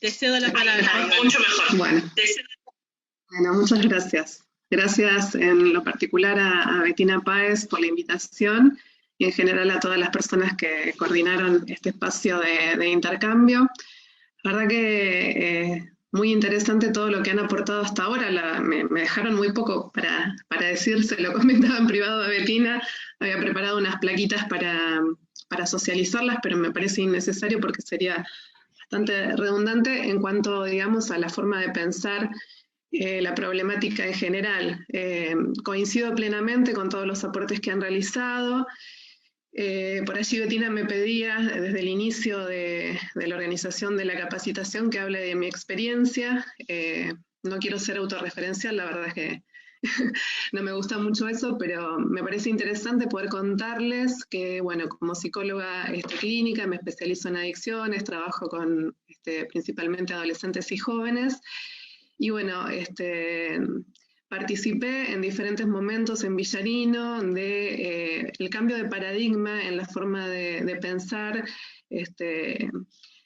Te cedo la palabra. Mucho mejor. Bueno, muchas gracias. Gracias en lo particular a Bettina Páez por la invitación y en general a todas las personas que coordinaron este espacio de intercambio. La verdad que muy interesante todo lo que han aportado hasta ahora. Me dejaron muy poco para decir, se lo comentaba en privado a Bettina, había preparado unas plaquitas para socializarlas, pero me parece innecesario porque sería bastante redundante en cuanto, digamos, a la forma de pensar la problemática en general. Coincido plenamente con todos los aportes que han realizado. Por allí Bettina me pedía desde el inicio de la organización de la capacitación que hable de mi experiencia. No quiero ser autorreferencial, la verdad es que no me gusta mucho eso, pero me parece interesante poder contarles que, bueno, como psicóloga clínica me especializo en adicciones, trabajo con principalmente adolescentes y jóvenes, y bueno, participé en diferentes momentos en Villarino el cambio de paradigma en la forma de pensar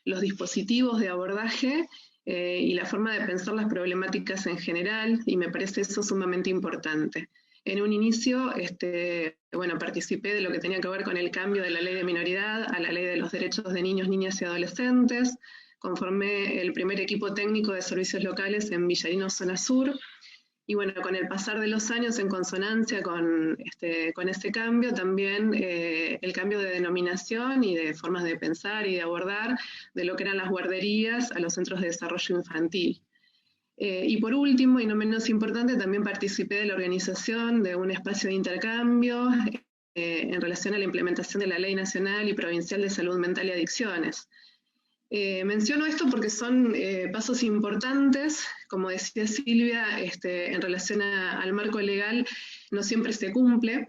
los dispositivos de abordaje y la forma de pensar las problemáticas en general, y me parece eso sumamente importante. En un inicio, bueno, participé de lo que tenía que ver con el cambio de la ley de minoridad a la ley de los derechos de niños, niñas y adolescentes. Conformé el primer equipo técnico de servicios locales en Villarino Zona Sur, y bueno, con el pasar de los años, en consonancia con ese cambio, también el cambio de denominación y de formas de pensar y de abordar de lo que eran las guarderías a los centros de desarrollo infantil. Y por último, y no menos importante, también participé de la organización de un espacio de intercambio en relación a la implementación de la Ley Nacional y Provincial de Salud Mental y Adicciones. Menciono esto porque son pasos importantes, como decía Silvia, en relación al marco legal no siempre se cumple,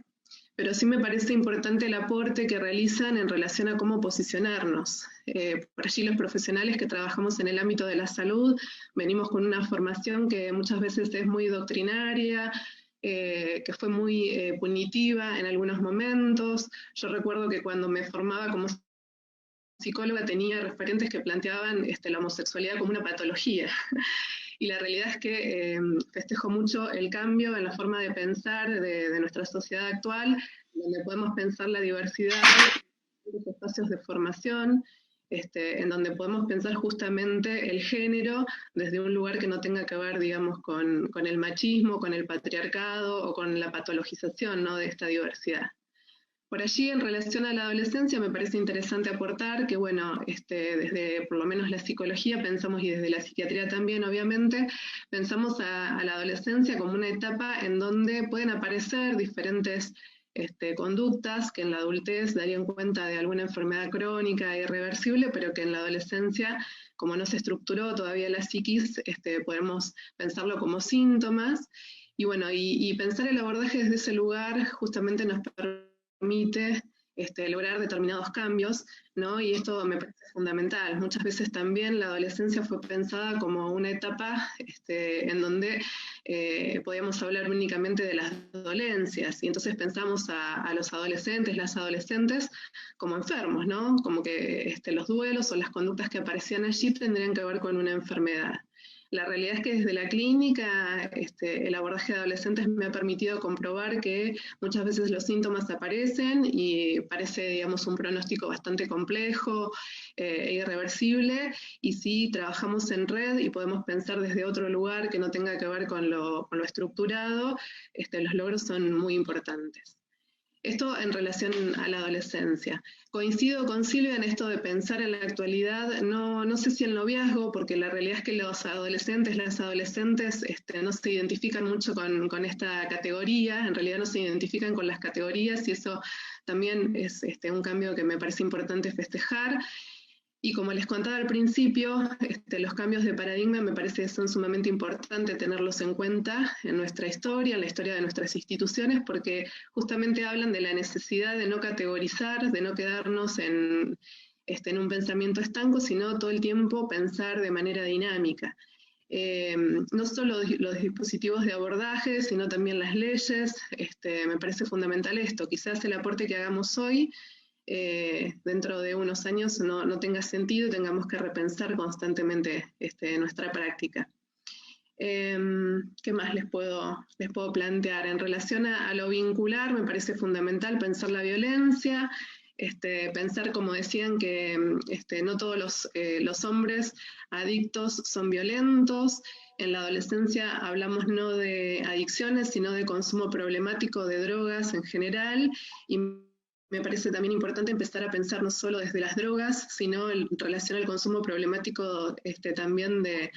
pero sí me parece importante el aporte que realizan en relación a cómo posicionarnos. Por allí los profesionales que trabajamos en el ámbito de la salud venimos con una formación que muchas veces es muy doctrinaria, que fue muy punitiva en algunos momentos. Yo recuerdo que cuando me formaba como psicóloga tenía referentes que planteaban la homosexualidad como una patología. Y la realidad es que festejo mucho el cambio en la forma de pensar de nuestra sociedad actual, donde podemos pensar la diversidad en los espacios de formación, en donde podemos pensar justamente el género desde un lugar que no tenga que ver, digamos, con el machismo, con el patriarcado o con la patologización, ¿no?, de esta diversidad. Por allí, en relación a la adolescencia, me parece interesante aportar que, bueno, desde por lo menos la psicología pensamos, y desde la psiquiatría también, obviamente, pensamos a la adolescencia como una etapa en donde pueden aparecer diferentes conductas que en la adultez darían cuenta de alguna enfermedad crónica irreversible, pero que en la adolescencia, como no se estructuró todavía la psiquis, podemos pensarlo como síntomas. Y bueno, y pensar el abordaje desde ese lugar justamente nos permite lograr determinados cambios, ¿no? Y esto me parece fundamental. Muchas veces también la adolescencia fue pensada como una etapa en donde podíamos hablar únicamente de las dolencias, y entonces pensamos a los adolescentes, las adolescentes, como enfermos, ¿no? Como que los duelos o las conductas que aparecían allí tendrían que ver con una enfermedad. La realidad es que desde la clínica el abordaje de adolescentes me ha permitido comprobar que muchas veces los síntomas aparecen y parece, digamos, un pronóstico bastante complejo e irreversible, y si trabajamos en red y podemos pensar desde otro lugar que no tenga que ver con lo estructurado, los logros son muy importantes. Esto en relación a la adolescencia. Coincido con Silvia en esto de pensar en la actualidad, no sé si el noviazgo, porque la realidad es que los adolescentes, las adolescentes no se identifican mucho con esta categoría, en realidad no se identifican con las categorías, y eso también es un cambio que me parece importante festejar. Y como les contaba al principio, los cambios de paradigma me parece que son sumamente importantes tenerlos en cuenta en nuestra historia, en la historia de nuestras instituciones, porque justamente hablan de la necesidad de no categorizar, de no quedarnos en un pensamiento estanco, sino todo el tiempo pensar de manera dinámica. No solo los dispositivos de abordaje, sino también las leyes. Me parece fundamental esto. Quizás el aporte que hagamos hoy dentro de unos años no tenga sentido y tengamos que repensar constantemente nuestra práctica. ¿Qué más les puedo plantear? En relación a lo vincular, me parece fundamental pensar la violencia, pensar, como decían, que no todos los hombres adictos son violentos. En la adolescencia hablamos no de adicciones, sino de consumo problemático de drogas en general, y me parece también importante empezar a pensar no solo desde las drogas, sino en relación al consumo problemático también de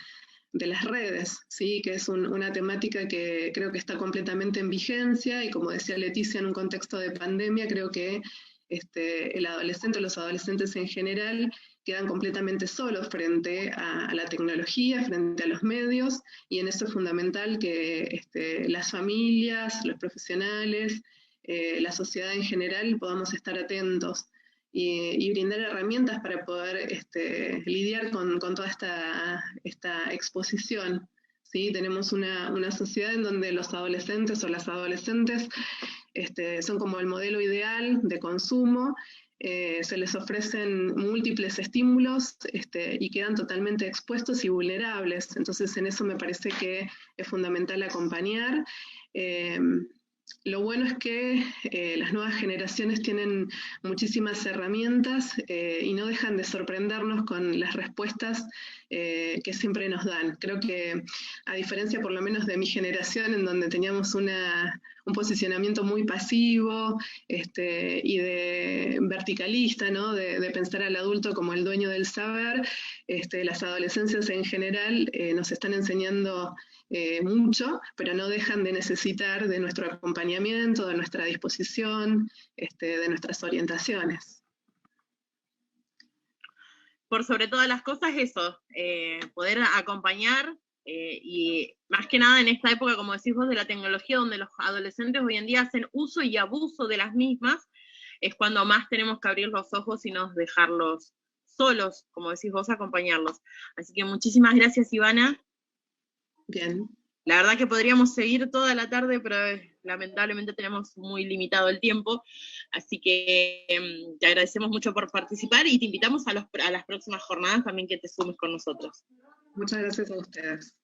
las redes, ¿sí? Que es una temática que creo que está completamente en vigencia, y como decía Leticia, en un contexto de pandemia, creo que el adolescente, los adolescentes en general, quedan completamente solos frente a la tecnología, frente a los medios, y en eso es fundamental que las familias, los profesionales, la sociedad en general podamos estar atentos y brindar herramientas para poder lidiar con toda esta exposición. ¿Sí? Tenemos una sociedad en donde los adolescentes o las adolescentes son como el modelo ideal de consumo, se les ofrecen múltiples estímulos y quedan totalmente expuestos y vulnerables. Entonces, en eso me parece que es fundamental acompañar. Lo bueno es que las nuevas generaciones tienen muchísimas herramientas y no dejan de sorprendernos con las respuestas que siempre nos dan. Creo que, a diferencia por lo menos de mi generación, en donde teníamos un posicionamiento muy pasivo y de verticalista, ¿no? de pensar al adulto como el dueño del saber, las adolescencias en general nos están enseñando mucho, pero no dejan de necesitar de nuestro acompañamiento, de nuestra disposición, de nuestras orientaciones. Por sobre todas las cosas eso, poder acompañar y más que nada en esta época, como decís vos, de la tecnología, donde los adolescentes hoy en día hacen uso y abuso de las mismas, es cuando más tenemos que abrir los ojos y no dejarlos solos, como decís vos, acompañarlos. Así que muchísimas gracias, Ivana. Bien. La verdad que podríamos seguir toda la tarde, pero lamentablemente tenemos muy limitado el tiempo, así que te agradecemos mucho por participar y te invitamos a las próximas jornadas también que te sumes con nosotros. Muchas gracias a ustedes.